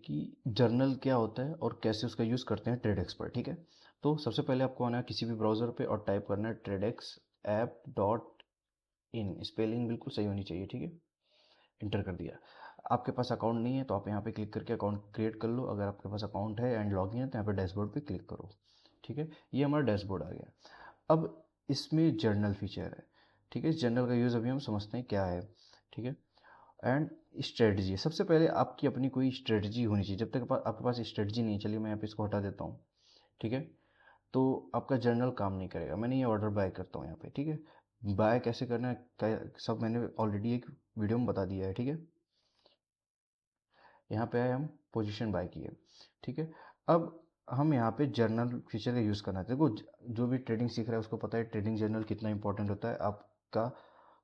कि जर्नल क्या होता है और कैसे उसका यूज़ करते हैं ट्रेडेक्स पर। ठीक है, तो सबसे पहले आपको आना है किसी भी ब्राउज़र पे और टाइप करना है Tradex app dot in. Spelling बिल्कुल सही होनी चाहिए। ठीक है, इंटर कर दिया। आपके पास अकाउंट नहीं है तो आप यहाँ पे क्लिक करके अकाउंट क्रिएट कर लो। अगर आपके पास अकाउंट है एंड लॉगिन है तो यहाँ पे डैशबोर्ड पे क्लिक करो। ठीक है, ये हमारा डैशबोर्ड आ गया। अब इसमें जर्नल फीचर है। ठीक है, इस जर्नल का यूज़ अभी हम समझते हैं क्या है। ठीक है, एंड स्ट्रेटजी। सबसे पहले आपकी अपनी कोई स्ट्रेटजी होनी चाहिए। जब तक आपके पास स्ट्रेटजी नहीं, चलिए मैं यहाँ पे इसको हटा देता हूँ। ठीक है, तो आपका जर्नल काम नहीं करेगा। मैंने ये ऑर्डर बाय करता हूँ यहाँ पे। ठीक है, बाय कैसे करना है सब मैंने ऑलरेडी एक वीडियो में बता दिया है। ठीक है, यहाँ पे आए हम पोजीशन बाय किए। ठीक है, अब हम यहाँ पे जर्नल फीचर का यूज़ करना है। देखो जो भी ट्रेडिंग सीख रहा है उसको पता है ट्रेडिंग जर्नल कितना इंपॉर्टेंट होता है आपका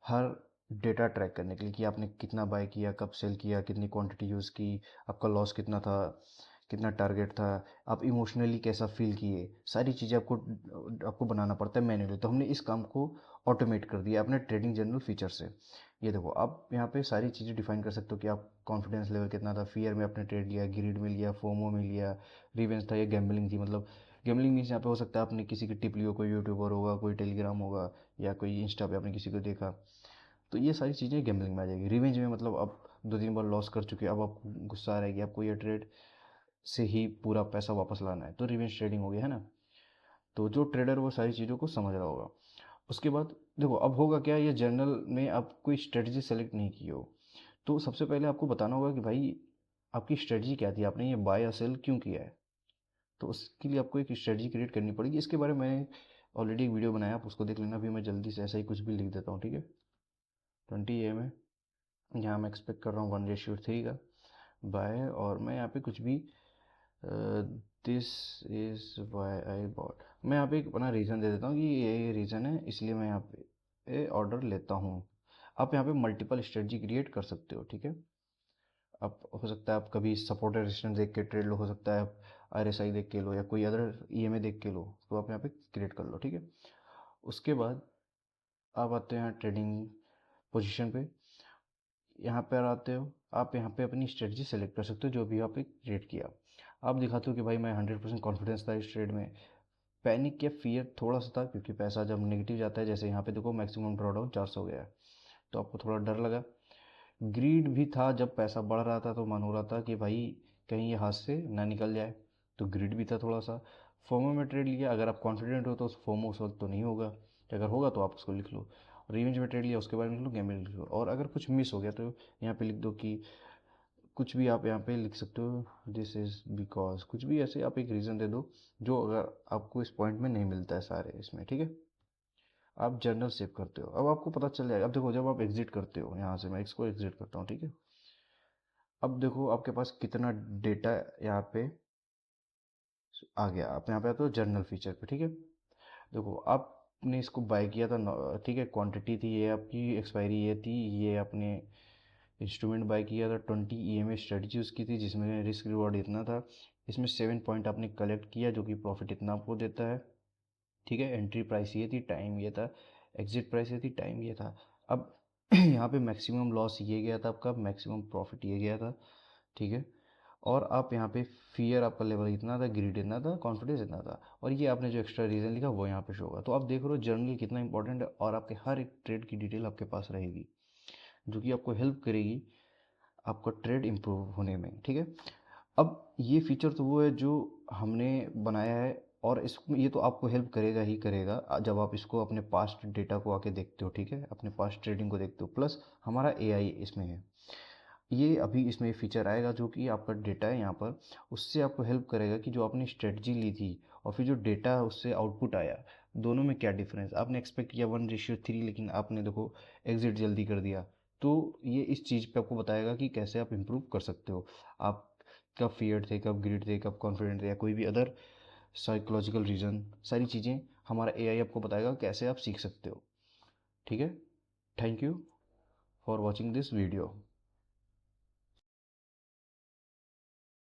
हर डेटा ट्रैक करने के लिए कि आपने कितना बाय किया, कब सेल किया, कितनी क्वांटिटी यूज़ की, आपका लॉस कितना था, कितना टारगेट था, आप इमोशनली कैसा फील किए, सारी चीज़ें आपको आपको बनाना पड़ता है मैन्युअली। तो हमने इस काम को ऑटोमेट कर दिया अपने ट्रेडिंग जर्नल फीचर से। ये देखो आप यहाँ पे सारी चीज़ें डिफाइन कर सकते हो कि आप कॉन्फिडेंस लेवल कितना था, फियर में आपने ट्रेड लिया, ग्रीड में लिया, फोमो में लिया, रिवेंज था या गैम्बलिंग थी। मतलब गैम्बलिंग मीन्स यहाँ पे हो सकता है आपने किसी की टिप ली हो, कोई यूट्यूबर होगा, कोई टेलीग्राम होगा या कोई इंस्टा पे आपने किसी को देखा, तो ये सारी चीज़ें गैम्बलिंग में आ जाएगी। रिवेंज में मतलब आप 2-3 बार लॉस कर चुके हैं, अब आपको गुस्सा आ रहा है कि आपको ये ट्रेड से ही पूरा पैसा वापस लाना है, तो रिवेंज ट्रेडिंग हो गया है ना। तो जो ट्रेडर वो सारी चीज़ों को समझ रहा होगा। उसके बाद देखो अब होगा क्या, ये जर्नल में आप कोई स्ट्रेटजी सेलेक्ट नहीं की हो तो सबसे पहले आपको बताना होगा कि भाई आपकी स्ट्रेटजी क्या थी, आपने ये बाय या सेल क्यों किया है। तो उसके लिए आपको एक स्ट्रेटजी क्रिएट करनी पड़ेगी। इसके बारे में मैंने ऑलरेडी एक वीडियो बनाया, आप उसको देख लेना। अभी मैं जल्दी से ऐसा ही कुछ भी लिख देता हूँ। ठीक है, 20 AM है, यहाँ मैं एक्सपेक्ट कर रहा हूँ 1:3 का बाय, और मैं यहाँ पे कुछ भी this is Y I bot, मैं यहाँ पे एक अपना रीज़न दे देता हूँ कि ये रीज़न है इसलिए मैं यहाँ पे ऑर्डर लेता हूँ। आप यहाँ पे मल्टीपल स्ट्रेटजी क्रिएट कर सकते हो। ठीक है, आप हो सकता है आप कभी सपोर्ट रेजिस्टेंस देख के ट्रेड लो, हो सकता है आप RSI देख के लो या कोई अदर EMA देख के लो, तो आप यहाँ पे क्रिएट कर लो। ठीक है, उसके बाद आप आते हैं ट्रेडिंग पोजीशन पे। यहाँ पर आते हो आप, यहाँ पे अपनी स्ट्रेटजी सेलेक्ट कर सकते हो जो भी आपने क्रिएट किया। आप दिखाते हो कि भाई मैं 100% कॉन्फिडेंस था इस ट्रेड में। पैनिक या फियर थोड़ा सा था क्योंकि पैसा जब नेगेटिव जाता है, जैसे यहाँ पे देखो मैक्सिमम ड्रॉडाउन 400 गया है, तो आपको थोड़ा डर लगा। ग्रीड भी था, जब पैसा बढ़ रहा था तो मन हो रहा था कि भाई कहीं ये हाथ से ना निकल जाए, तो ग्रीड भी था थोड़ा सा। फोमो में ट्रेड लिया, अगर आप कॉन्फिडेंट हो तो फोमो उस वक्त तो नहीं होगा, अगर होगा तो आप उसको लिख लो। रिवेंज में ट्रेड लिया उसके बारे में लिख लो, गैम्बलिंग लिख लो। और अगर कुछ मिस हो गया तो यहाँ पे लिख दो कि कुछ भी आप यहाँ पे लिख सकते हो, दिस इज़ बिकॉज, कुछ भी ऐसे आप एक रीज़न दे दो जो अगर आपको इस पॉइंट में नहीं मिलता है सारे इसमें। ठीक है, आप जर्नल सेव करते हो, अब आपको पता चल जाएगा। अब देखो जब आप एग्जिट करते हो, यहाँ से मैं इसको एग्जिट करता हूँ। ठीक है, अब देखो आपके पास कितना डेटा यहाँ पे आ गया। आप यहाँ पे आते हो जर्नल फीचर पे। ठीक है, देखो आपने इसको बाय किया था, ठीक है, क्वांटिटी थी ये, आपकी एक्सपायरी ये थी, ये आपने इंस्ट्रूमेंट बाय किया था, 20 EMA स्ट्रेटजी उसकी थी जिसमें रिस्क रिवॉर्ड इतना था। इसमें 7 पॉइंट आपने कलेक्ट किया जो कि प्रॉफिट इतना आपको देता है। ठीक है, एंट्री प्राइस ये थी, टाइम ये था, एग्जिट प्राइस ये थी, टाइम ये था। अब यहाँ पे मैक्सिमम लॉस ये गया था आपका, मैक्सिमम प्रॉफिट ये गया था। ठीक है, और आप यहाँ पे फियर आपका लेवल इतना था, ग्रीड इतना था, कॉन्फिडेंस इतना था, और ये आपने जो एक्स्ट्रा रीज़न लिखा वो यहाँ पे शो होगा। तो आप देख रहे हो जर्नल कितना इंपॉर्टेंट है, और आपके हर एक ट्रेड की डिटेल आपके पास रहेगी जो कि आपको हेल्प करेगी आपका ट्रेड इम्प्रूव होने में। ठीक है, अब ये फीचर तो वो है जो हमने बनाया है, और इसमें ये तो आपको हेल्प करेगा ही करेगा जब आप इसको अपने पास्ट डेटा को आके देखते हो। ठीक है, अपने पास्ट ट्रेडिंग को देखते हो, प्लस हमारा AI इसमें है। ये अभी इसमें फीचर आएगा जो कि आपका डेटा है यहाँ पर, उससे आपको हेल्प करेगा कि जो आपने स्ट्रेटजी ली थी और फिर जो डेटा उससे आउटपुट आया, दोनों में क्या डिफरेंस। आपने एक्सपेक्ट किया 1:3 लेकिन आपने देखो एग्जिट जल्दी कर दिया। तो ये इस चीज़ पे आपको बताएगा कि कैसे आप इम्प्रूव कर सकते हो। आप कब फियर थे, कब ग्रिड थे, कब कॉन्फिडेंट थे, या कोई भी अदर साइकोलॉजिकल रीज़न, सारी चीज़ें हमारा AI आपको बताएगा कैसे आप सीख सकते हो। ठीक है, thank you for watching this video.